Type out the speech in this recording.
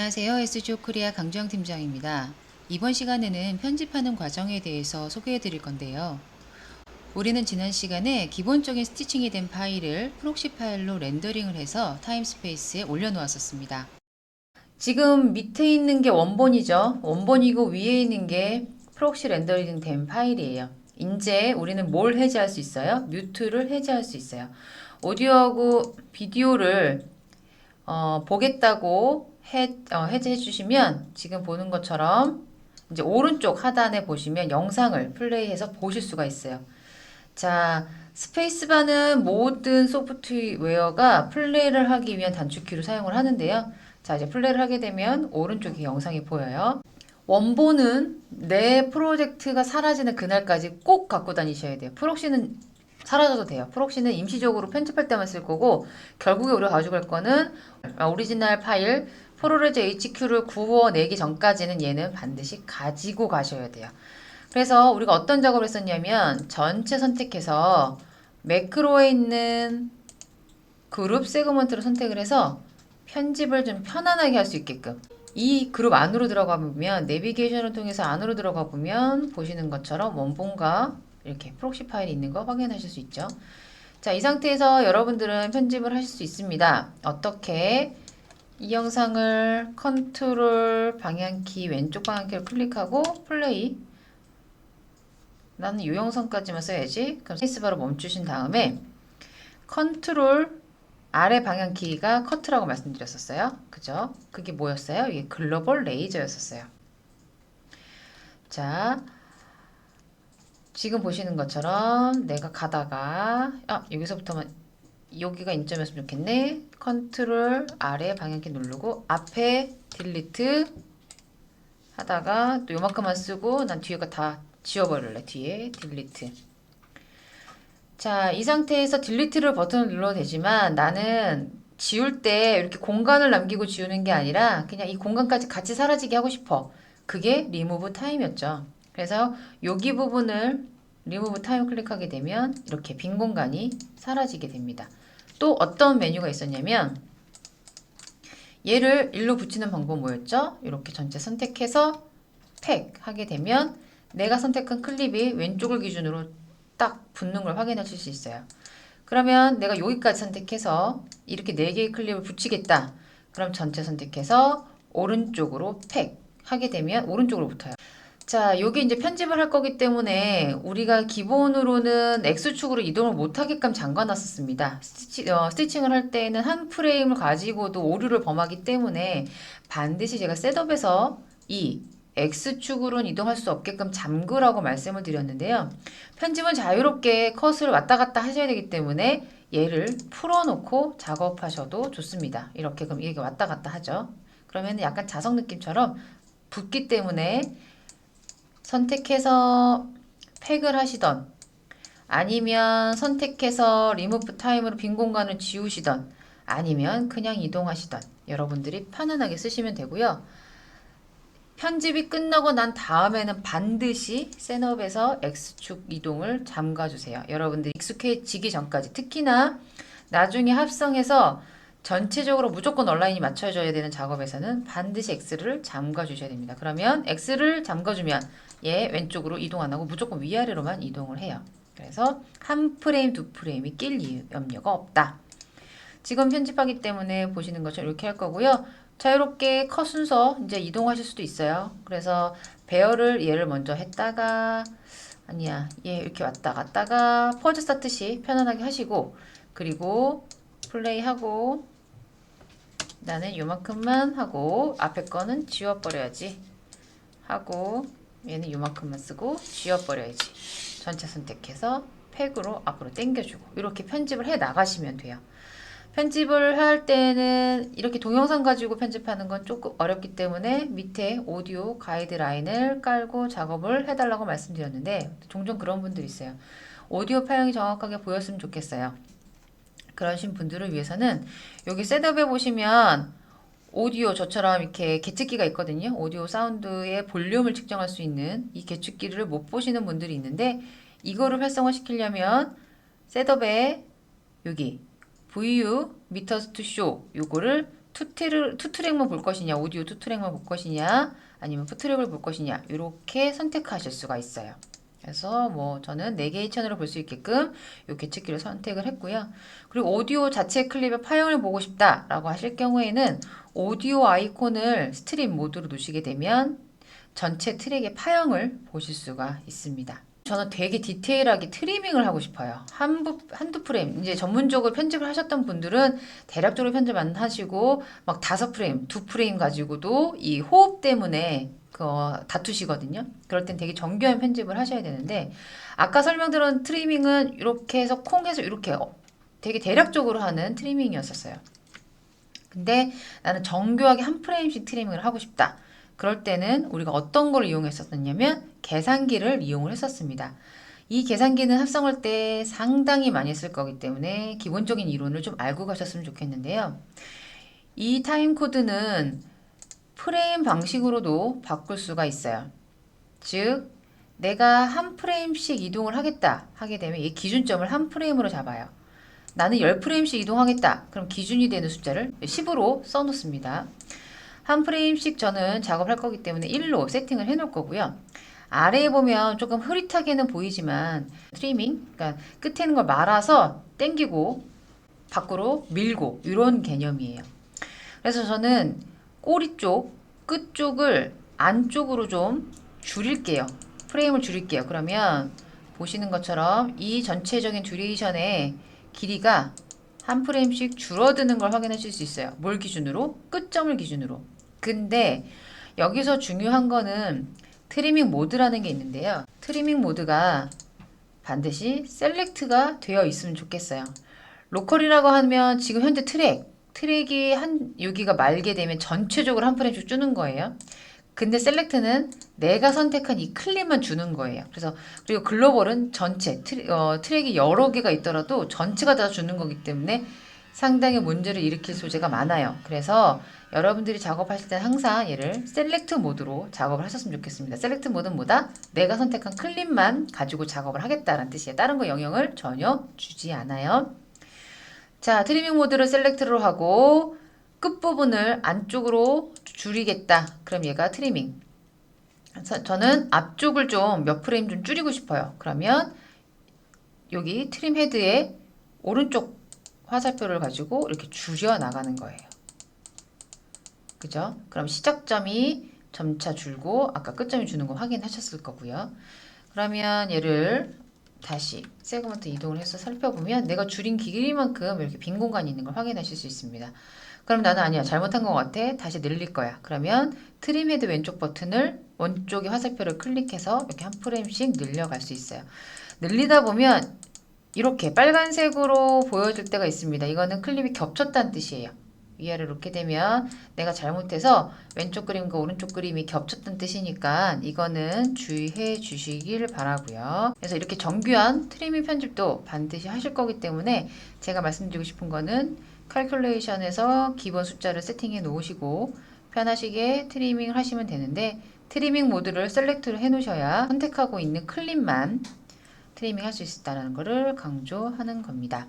안녕하세요. SGO 코리아 강주영 팀장입니다. 이번 시간에는 편집하는 과정에 대해서 소개해 드릴 건데요. 우리는 지난 시간에 기본적인 스티칭이 된 파일을 프록시 파일로 렌더링을 해서 타임스페이스에 올려놓았었습니다. 지금 밑에 있는 게 원본이죠. 원본이고 위에 있는 게 프록시 렌더링 된 파일이에요. 이제 우리는 뭘 해제할 수 있어요? 뮤트를 해제할 수 있어요. 오디오하고 비디오를 보겠다고 해제해 주시면 지금 보는 것처럼 이제 오른쪽 하단에 보시면 영상을 플레이해서 보실 수가 있어요. 자, 스페이스바는 모든 소프트웨어가 플레이를 하기 위한 단축키로 사용을 하는데요. 자, 이제 플레이를 하게 되면 오른쪽에 영상이 보여요. 원본은 내 프로젝트가 사라지는 그날까지 꼭 갖고 다니셔야 돼요. 프록시는 사라져도 돼요. 프록시는 임시적으로 편집할 때만 쓸 거고, 결국에 우리가 가져갈 거는 오리지널 파일 프로레즈 HQ를 구워내기 전까지는 얘는 반드시 가지고 가셔야 돼요. 그래서 우리가 어떤 작업을 했었냐면 전체 선택해서 매크로에 있는 그룹 세그먼트를 선택을 해서 편집을 좀 편안하게 할 수 있게끔 이 그룹 안으로 들어가 보면 내비게이션을 통해서 안으로 들어가 보면 보시는 것처럼 원본과 이렇게 프록시 파일이 있는 거 확인하실 수 있죠. 자, 이 상태에서 여러분들은 편집을 하실 수 있습니다. 어떻게? 이 영상을 컨트롤 방향키 왼쪽 방향키를 클릭하고 플레이. 나는 이 영상까지만 써야지. 그럼 스페이스바로 멈추신 다음에 컨트롤 아래 방향키가 커트라고 말씀드렸었어요. 그죠? 그게 뭐였어요? 이게 글로벌 레이저였었어요. 자, 지금 보시는 것처럼 내가 가다가 여기서부터만 여기가 인점이었으면 좋겠네. 컨트롤 아래 방향키 누르고 앞에 딜리트 하다가 또 요만큼만 쓰고 난 뒤에 거 다 지워버릴래. 뒤에 딜리트. 자, 이 상태에서 딜리트를 버튼을 눌러도 되지만 나는 지울 때 이렇게 공간을 남기고 지우는 게 아니라 그냥 이 공간까지 같이 사라지게 하고 싶어. 그게 리무브 타임이었죠. 그래서 여기 부분을 리무브 타임 클릭하게 되면 이렇게 빈 공간이 사라지게 됩니다. 또 어떤 메뉴가 있었냐면 얘를 일로 붙이는 방법 뭐였죠? 이렇게 전체 선택해서 팩 하게 되면 내가 선택한 클립이 왼쪽을 기준으로 딱 붙는 걸 확인하실 수 있어요. 그러면 내가 여기까지 선택해서 이렇게 4개의 클립을 붙이겠다. 그럼 전체 선택해서 오른쪽으로 팩 하게 되면 오른쪽으로 붙어요. 자, 여기 이제 편집을 할 거기 때문에 우리가 기본으로는 X축으로 이동을 못하게끔 잠가 놨었습니다. 스티칭을 할 때는 한 프레임을 가지고도 오류를 범하기 때문에 반드시 제가 셋업에서 이 X축으로는 이동할 수 없게끔 잠그라고 말씀을 드렸는데요. 편집은 자유롭게 컷을 왔다 갔다 하셔야 되기 때문에 얘를 풀어놓고 작업하셔도 좋습니다. 이렇게 그럼 이게 왔다 갔다 하죠. 그러면 약간 자석 느낌처럼 붙기 때문에 선택해서 팩을 하시던 아니면 선택해서 리무브 타임으로 빈 공간을 지우시던 아니면 그냥 이동하시던 여러분들이 편안하게 쓰시면 되고요. 편집이 끝나고 난 다음에는 반드시 셋업에서 X축 이동을 잠가주세요. 여러분들이 익숙해지기 전까지 특히나 나중에 합성해서 전체적으로 무조건 온라인이 맞춰져야 되는 작업에서는 반드시 X를 잠가 주셔야 됩니다. 그러면 X를 잠가주면 얘 왼쪽으로 이동 안 하고 무조건 위아래로만 이동을 해요. 그래서 한 프레임, 두 프레임이 낄 염려가 없다. 지금 편집하기 때문에 보시는 것처럼 이렇게 할 거고요. 자유롭게 컷 순서 이제 이동하실 수도 있어요. 그래서 배열을 얘를 먼저 했다가 아니야 얘 이렇게 왔다 갔다가 퍼즈 스타트 시 편안하게 하시고 그리고 플레이하고 나는 요만큼만 하고 앞에 거는 지워버려야지 하고 얘는 요만큼만 쓰고 지워버려야지 전체 선택해서 팩으로 앞으로 당겨주고 이렇게 편집을 해 나가시면 돼요. 편집을 할 때는 이렇게 동영상 가지고 편집하는 건 조금 어렵기 때문에 밑에 오디오 가이드라인을 깔고 작업을 해달라고 말씀드렸는데 종종 그런 분들이 있어요. 오디오 파형이 정확하게 보였으면 좋겠어요. 그러신 분들을 위해서는 여기 셋업에 보시면 오디오 저처럼 이렇게 계측기가 있거든요. 오디오 사운드의 볼륨을 측정할 수 있는 이 계측기를 못 보시는 분들이 있는데 이거를 활성화 시키려면 셋업에 여기 VU 미터스 투 쇼 요거를 투트랙만 볼 것이냐, 오디오 투트랙만 볼 것이냐, 아니면 푸트랙을 볼 것이냐, 이렇게 선택하실 수가 있어요. 그래서 뭐 저는 4개의 채널을 볼 수 있게끔 이 계측기를 선택을 했고요. 그리고 오디오 자체 클립의 파형을 보고 싶다라고 하실 경우에는 오디오 아이콘을 스트림 모드로 놓으시게 되면 전체 트랙의 파형을 보실 수가 있습니다. 저는 되게 디테일하게 트리밍을 하고 싶어요. 한두 프레임, 이제 전문적으로 편집을 하셨던 분들은 대략적으로 편집 안 하시고, 막 5프레임, 2프레임 가지고도 이 호흡 때문에 다투시거든요. 그럴 땐 되게 정교한 편집을 하셔야 되는데, 아까 설명드린 트리밍은 이렇게 해서 콩해서 이렇게 되게 대략적으로 하는 트리밍이었었어요. 근데 나는 정교하게 한 프레임씩 트리밍을 하고 싶다. 그럴 때는 우리가 어떤 걸 이용했었냐면 계산기를 이용을 했었습니다. 이 계산기는 합성할 때 상당히 많이 쓸 거기 때문에 기본적인 이론을 좀 알고 가셨으면 좋겠는데요. 이 타임코드는 프레임 방식으로도 바꿀 수가 있어요. 즉, 내가 한 프레임씩 이동을 하겠다 하게 되면 이 기준점을 한 프레임으로 잡아요. 나는 10프레임씩 이동하겠다. 그럼 기준이 되는 숫자를 10으로 써놓습니다. 한 프레임씩 저는 작업할 거기 때문에 1로 세팅을 해 놓을 거고요. 아래에 보면 조금 흐릿하게는 보이지만 트리밍, 그러니까 끝에 있는 걸 말아서 당기고 밖으로 밀고 이런 개념이에요. 그래서 저는 꼬리 쪽, 끝 쪽을 안쪽으로 좀 줄일게요. 프레임을 줄일게요. 그러면 보시는 것처럼 이 전체적인 듀레이션의 길이가 한 프레임씩 줄어드는 걸 확인하실 수 있어요. 뭘 기준으로? 끝점을 기준으로. 근데 여기서 중요한 거는 트리밍 모드라는 게 있는데요. 트리밍 모드가 반드시 셀렉트가 되어 있으면 좋겠어요. 로컬이라고 하면 지금 현재 트랙이 여기가 말게 되면 전체적으로 한 프레임씩 주는 거예요. 근데 셀렉트는 내가 선택한 이 클립만 주는 거예요. 그리고 글로벌은 전체 트랙이 여러 개가 있더라도 전체가 다 주는 거기 때문에 상당히 문제를 일으킬 소지가 많아요. 그래서 여러분들이 작업하실 때 항상 얘를 셀렉트 모드로 작업을 하셨으면 좋겠습니다. 셀렉트 모드는 뭐다? 내가 선택한 클립만 가지고 작업을 하겠다는 뜻이에요. 다른 거 영향을 전혀 주지 않아요. 자, 트리밍 모드를 셀렉트로 하고 끝부분을 안쪽으로 줄이겠다. 그럼 얘가 트리밍. 저는 앞쪽을 좀 몇 프레임 좀 줄이고 싶어요. 그러면 여기 트림 헤드의 오른쪽 화살표를 가지고 이렇게 줄여 나가는 거예요. 그죠? 그럼 시작점이 점차 줄고 아까 끝점이 주는 거 확인하셨을 거고요. 그러면 얘를 다시 세그먼트 이동을 해서 살펴보면 내가 줄인 길이만큼 이렇게 빈 공간이 있는 걸 확인하실 수 있습니다. 그럼 나는 아니야, 잘못한 것 같아, 다시 늘릴 거야. 그러면 트림 헤드 왼쪽 버튼을 왼쪽의 화살표를 클릭해서 이렇게 한 프레임씩 늘려갈 수 있어요. 늘리다 보면 이렇게 빨간색으로 보여질 때가 있습니다. 이거는 클립이 겹쳤다는 뜻이에요. 위아래로 이렇게 되면 내가 잘못해서 왼쪽 그림과 오른쪽 그림이 겹쳤다는 뜻이니까 이거는 주의해 주시길 바라고요. 그래서 이렇게 정교한 트리밍 편집도 반드시 하실 거기 때문에 제가 말씀드리고 싶은 거는 칼큘레이션에서 기본 숫자를 세팅해 놓으시고 편하시게 트리밍을 하시면 되는데 트리밍 모드를 셀렉트를 해 놓으셔야 선택하고 있는 클립만 트리밍 할 수 있다는 것을 강조하는 겁니다.